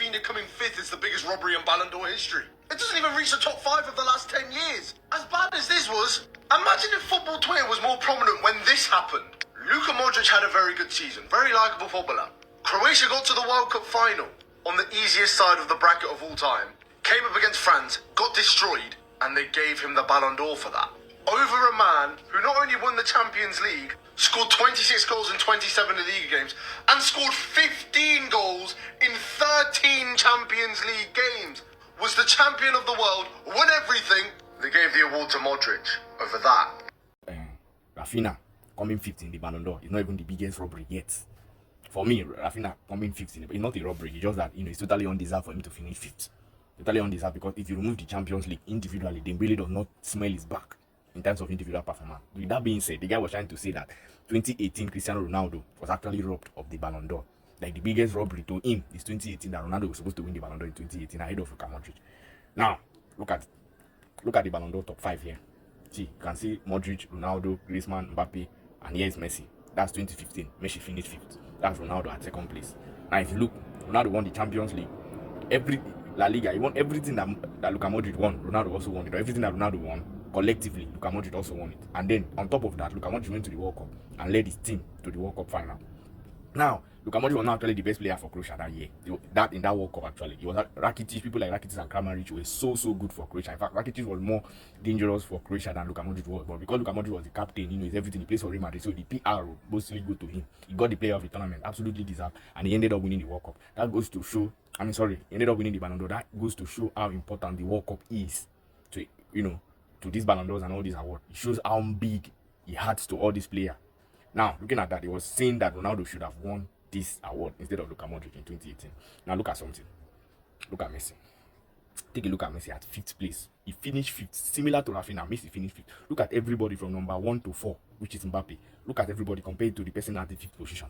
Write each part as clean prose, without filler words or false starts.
Rafinha coming 5th is the biggest robbery in Ballon d'Or history. It doesn't even reach the top 5 of the last 10 years. As bad as this was, imagine if football Twitter was more prominent when this happened. Luka Modric had a very good season, very likeable footballer. Croatia got to the World Cup final on the easiest side of the bracket of all time. Came up against France, got destroyed, and they gave him the Ballon d'Or for that. Over a man who not only won the Champions League, scored 26 goals in 27 league games, and scored 15 goals in 13 Champions League games, was the champion of the world, won everything. They gave the award to Modric over that. Rafinha coming 5th in the Ballon d'Or is not even the biggest robbery yet. For me, Rafinha coming 5th it's not a robbery. It's just that it's totally undeserved for him to finish 5th. Totally undeserved, because if you remove the Champions League individually, Dembele does not smell his back in terms of individual performance. With that being said, the guy was trying to say that 2018 Cristiano Ronaldo was actually robbed of the Ballon d'Or. Like, the biggest robbery to him is 2018, that Ronaldo was supposed to win the Ballon d'Or in 2018 ahead of Luka Modric. Now, look at the Ballon d'Or top 5 here. See, you can see Modric, Ronaldo, Griezmann, Mbappe, and here is Messi. That's 2015. Messi finished 5th. That's Ronaldo at 2nd place. Now, if you look, Ronaldo won the Champions League. Every La Liga, he won everything that Luka Modric won. Ronaldo also won it. Or everything that Ronaldo won, collectively, Luka Modric also won it. And then, on top of that, Luka Modric went to the World Cup and led his team to the World Cup final. Now, Luka Modric was not actually the best player for Croatia that year. In that World Cup, actually. It was Rakitic, people like Rakitic and Kramaric were so good for Croatia. In fact, Rakitic was more dangerous for Croatia than Luka Modric was. But because Luka Modric was the captain, he's everything. He plays for Real Madrid, so the PR will mostly go to him. He got the player of the tournament, absolutely deserved, and he ended up winning the World Cup. That goes to show, he ended up winning the Ballon d'Or. That goes to show how important the World Cup is to, to these Ballon d'Ors and all these awards. It shows how big he had to all these players. Now, looking at that, it was saying that Ronaldo should have won this award instead of Luka Modric in 2018. Now look at something. Look at Messi. Take a look at Messi at 5th place. He finished 5th, similar to Rafinha. Messi finished 5th. Look at everybody from number 1 to 4, which is Mbappe. Look at everybody compared to the person at the 5th position.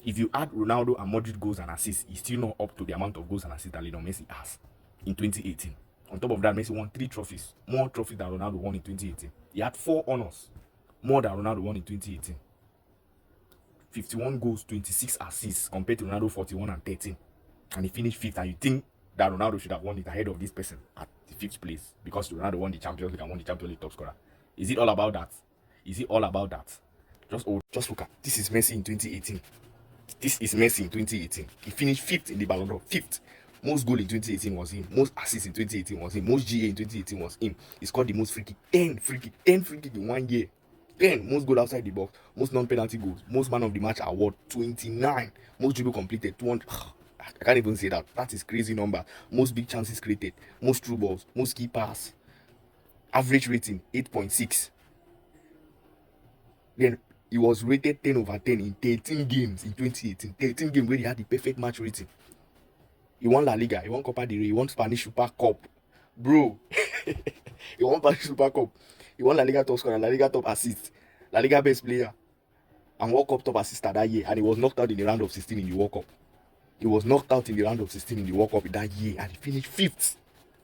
If you add Ronaldo and Modric goals and assists, he's still not up to the amount of goals and assists that Lionel Messi has in 2018. On top of that, Messi won 3 trophies, more trophies than Ronaldo won in 2018. He had 4 honors, more than Ronaldo won in 2018. 51 goals, 26 assists compared to Ronaldo 41 and 13. And he finished 5th, and you think that Ronaldo should have won it ahead of this person at the 5th place because Ronaldo won the Champions League and won the Champions League top scorer. Is it all about that? Is it all about that? Just look at, this is Messi in 2018. This is Messi in 2018. He finished 5th in the Ballon d'Or. 5th. Most goal in 2018 was him. Most assists in 2018 was him. Most GA in 2018 was him. He scored the most free kick. 10 free kick in 1 year. 10 most goal outside the box, most non-penalty goals, most man of the match award 29, most dribble completed 200. I can't even say that. That is crazy number. Most big chances created, most through balls, most key pass, average rating 8.6. Then he was rated 10 over 10 in 13 games in 2018. 13 games where he had the perfect match rating. He won La Liga, he won Copa del Rey, he won Spanish Super Cup, bro. He won Spanish Super Cup. He won La Liga top scorer, La Liga top assist, La Liga best player, and World Cup top assister that year. And he was knocked out in the round of 16 in the World Cup. He was knocked out in the round of 16 in the World Cup that year, and he finished 5th.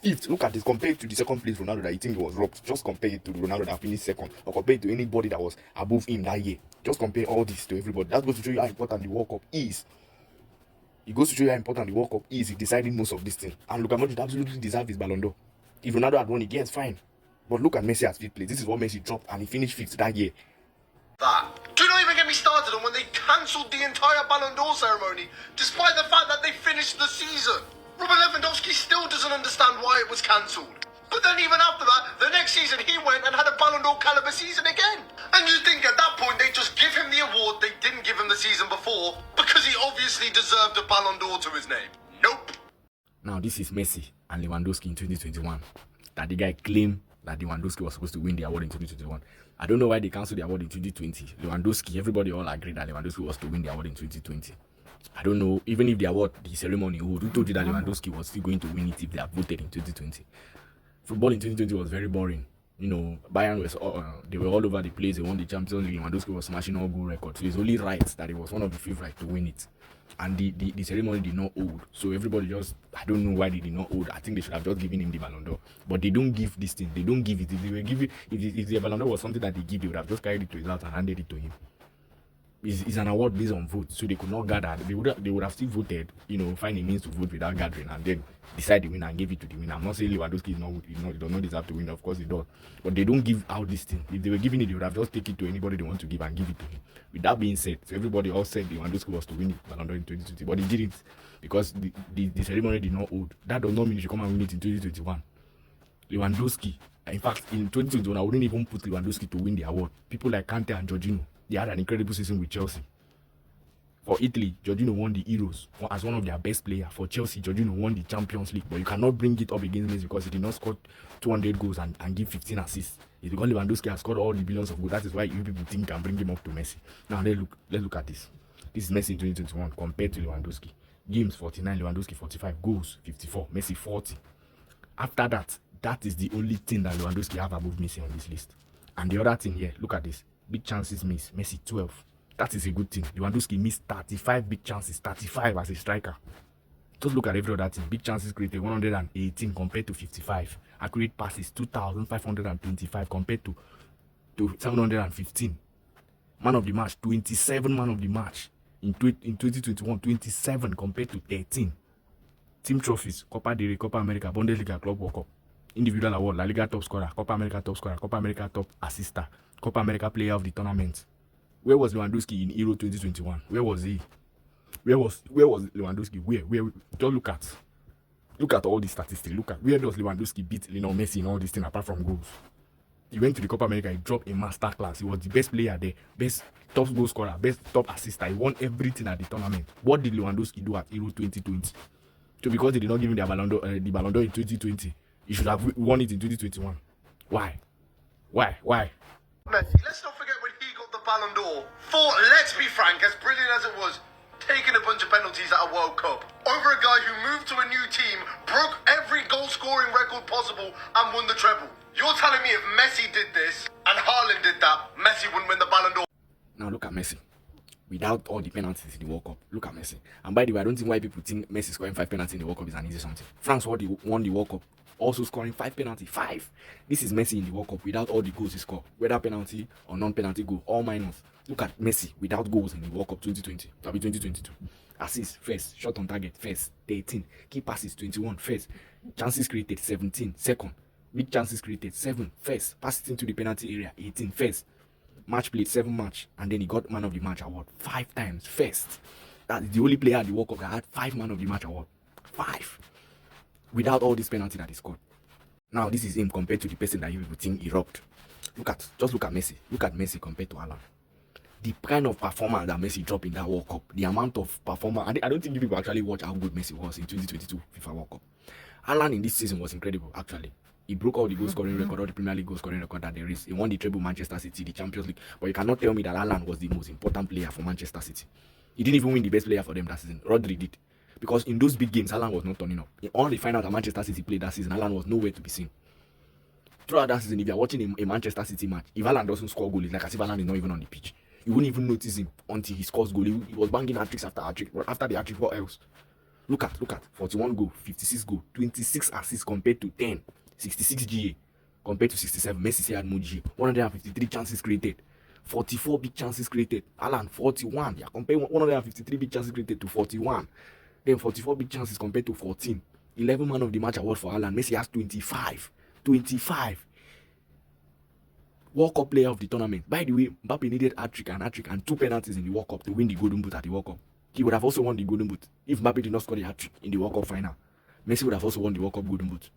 5th. Look at this compared to the 2nd place Ronaldo that you think he was robbed. Just compare it to the Ronaldo that finished 2nd, or compare it to anybody that was above him that year. Just compare all this to everybody. That goes to show you how important the World Cup is. It goes to show you how important the World Cup is in deciding most of these things. And Luka Modric absolutely deserves his Ballon d'Or. If Ronaldo had won it, yes, fine. But look at Messi at 5th place. This is what Messi dropped, and he finished 5th that year. Do not even get me started on when they cancelled the entire Ballon d'Or ceremony, despite the fact that they finished the season. Robert Lewandowski still doesn't understand why it was cancelled. But then even after that, the next season he went and had a Ballon d'Or caliber season again. And you think at that point they just give him the award they didn't give him the season before because he obviously deserved a Ballon d'Or to his name. Nope. Now this is Messi and Lewandowski in 2021. That the guy claimed that Lewandowski was supposed to win the award in 2021. I don't know why they cancelled the award in 2020. Lewandowski, everybody all agreed that Lewandowski was to win the award in 2020. I don't know, even if the award, the ceremony, who told you that Lewandowski was still going to win it if they had voted in 2020. Football in 2020 was very boring. Bayern was they were all over the place. They won the Champions League. Lewandowski was smashing all goal records. So it's only right that he was one of the favorites to win it. And the ceremony did not hold. So everybody just, I don't know why they did not hold. I think they should have just given him the Ballon d'Or. But they don't give this thing. They don't give it. If they were giving, if the Ballon d'Or was something that they give, they would have just carried it to his house and handed it to him. is an award based on votes, so they could not gather. They would have still voted, find a means to vote without gathering, and then decide the winner and give it to the winner. I'm not saying Lewandowski he does not deserve to win. Of course he does, but they don't give out this thing. If they were giving it, they would have just take it to anybody they want to give and give it to him. With that being said, so everybody all said Lewandowski was to win it Ballon d'Or in 2020, but he didn't because the ceremony did not hold. That does not mean he should come and win it in 2021. Lewandowski, in fact, in 2021, I wouldn't even put Lewandowski to win the award. People like Kante and Jorginho, they had an incredible season with Chelsea. For Italy, Jorginho won the Euros as one of their best players. For Chelsea, Jorginho won the Champions League. But you cannot bring it up against Messi because he did not score 200 goals and give 15 assists. It's because Lewandowski has scored all the billions of goals. That is why you people think can bring him up to Messi. Now let's look at this. This is Messi in 2021 compared to Lewandowski. Games 49, Lewandowski 45, goals 54, Messi 40. After that is the only thing that Lewandowski have above Messi on this list. And the other thing here, look at this. Big chances missed. Messi 12. That is a good thing. Lewandowski missed 35 big chances. 35 as a striker. Just look at every other thing. Big chances created 118 compared to 55. Accurate passes 2,525 compared to 715. Man of the match 27 man of the match. In 2021, 27 compared to 13. Team trophies, Copa del Rey, Copa America, Bundesliga, Club World Cup. Individual award, La Liga top scorer, Copa America top scorer, Copa America top assister, Copa America player of the tournament. Where was Lewandowski in Euro 2021? Where was he? Where was Lewandowski? Where? Just look at all the statistics. Look at where does Lewandowski beat Messi in all these things apart from goals? He went to the Copa America, he dropped a master class. He was the best player there, best top goal scorer, best top assister. He won everything at the tournament. What did Lewandowski do at Euro 2020? So because they did not give him the Ballon d'Or in 2020, he should have won it in 2021. Why? Messi, let's not forget when he got the Ballon d'Or for, let's be frank, as brilliant as it was, taking a bunch of penalties at a World Cup over a guy who moved to a new team, broke every goal-scoring record possible, and won the treble. You're telling me if Messi did this and Haaland did that, Messi wouldn't win the Ballon d'Or? Now look at Messi. Without all the penalties in the World Cup, look at Messi. And by the way, I don't think why people think Messi scoring 5 penalties in the World Cup is an easy something. France won the World Cup, also scoring 5 penalties. 5. This is Messi in the World Cup without all the goals he scored, whether penalty or non-penalty goal, all minus. Look at Messi without goals in the World Cup 2020, 2022. Assists first, shot on target first, 13. Key passes 21 first, chances created 17 second, big chances created 7 first, passes into the penalty area 18 first. Match played 7 match, and then he got man of the match award 5 times first. That is the only player at the World Cup that had 5 man of the match award. 5. Without all this penalty that he scored. Now this is him compared to the person that you people think he robbed. Just look at Messi. Look at Messi compared to Haaland. The kind of performance that Messi dropped in that World Cup, the amount of performance, I don't think you people actually watch how good Messi was in 2022 FIFA World Cup. Haaland in this season was incredible, actually. He broke all the goal scoring record, all the Premier League goal scoring record that there is. He won the treble Manchester City, the Champions League. But you cannot tell me that Haaland was the most important player for Manchester City. He didn't even win the best player for them that season. Rodri did. Because in those big games, Haaland was not turning up. In all the finals that Manchester City played that season, Haaland was nowhere to be seen. Throughout that season, if you're watching a Manchester City match, if Haaland doesn't score goal, it's like as if Haaland is not even on the pitch. You wouldn't even notice him until he scores goal. He was banging hat-tricks after hat-trick. After the hat-trick, what else? Look at 41 goal, 56 goal, 26 assists compared to 10, 66 GA compared to 67. Messi had more GA, 153 chances created, 44 big chances created. Haaland 41. Yeah, compare 153 big chances created to 41. Then 44 big chances compared to 14. 11 man of the match award for Haaland. Messi has 25. 25. World Cup player of the tournament. By the way, Mbappe needed hat-trick and 2 penalties in the World Cup to win the Golden Boot at the World Cup. He would have also won the Golden Boot if Mbappe did not score the hat-trick in the World Cup final. Messi would have also won the World Cup Golden Boot.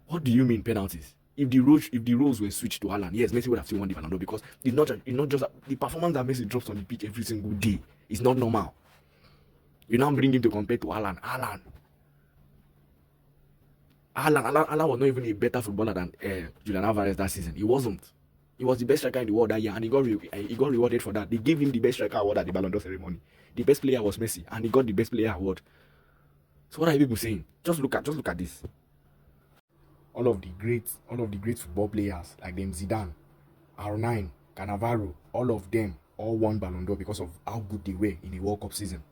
What do you mean penalties? If the roles were switched to Haaland, yes, Messi would have still won the Ballon d'Or because it's not just the performance that Messi drops on the pitch every single day is not normal. You now bring him to compare to Haaland. Haaland was not even a better footballer than Julian Alvarez that season. He wasn't. He was the best striker in the world that year, and he got rewarded for that. They gave him the best striker award at the Ballon d'Or ceremony. The best player was Messi, and he got the best player award. So what are you people saying? Just look at this. All of the great football players like them Zidane, R9, Cannavaro, all of them all won Ballon d'Or because of how good they were in the World Cup season.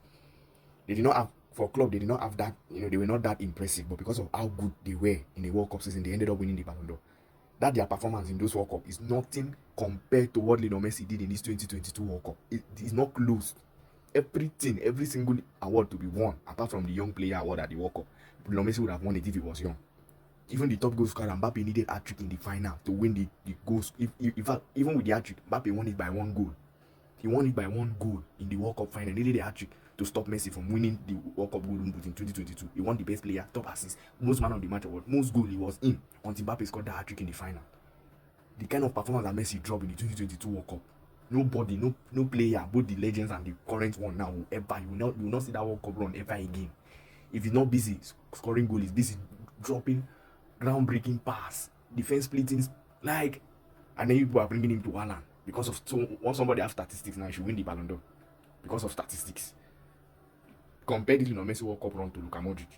They did not have for club. They did not have that. They were not that impressive, but because of how good they were in the World Cup season, they ended up winning the Ballon d'Or. That their performance in those World Cup is nothing compared to what Lionel Messi did in this 2022 World Cup. It is not close. Everything, every single award to be won, apart from the young player award at the World Cup, Lionel Messi would have won it if he was young. Even the top goal scorer, Mbappe needed a hat-trick in the final to win the goals. In fact, even with the hat-trick, Mbappe won it by 1 goal. He won it by 1 goal in the World Cup final. He needed a hat-trick to stop Messi from winning the World Cup Golden Boot in 2022. He won the best player, top assist, most man of the match award, most goal he was in until Mbappe scored that hat-trick in the final. The kind of performance that Messi dropped in the 2022 World Cup, nobody, no player, both the legends and the current one now will ever, you will not see that World Cup run ever again. If he's not busy scoring goals, he's busy dropping groundbreaking pass, defense splitting, like, and then people are bringing him to Haaland because of once somebody has statistics now, he should win the Ballon d'Or because of statistics. Compare this Messi World Cup run to Luka Modric.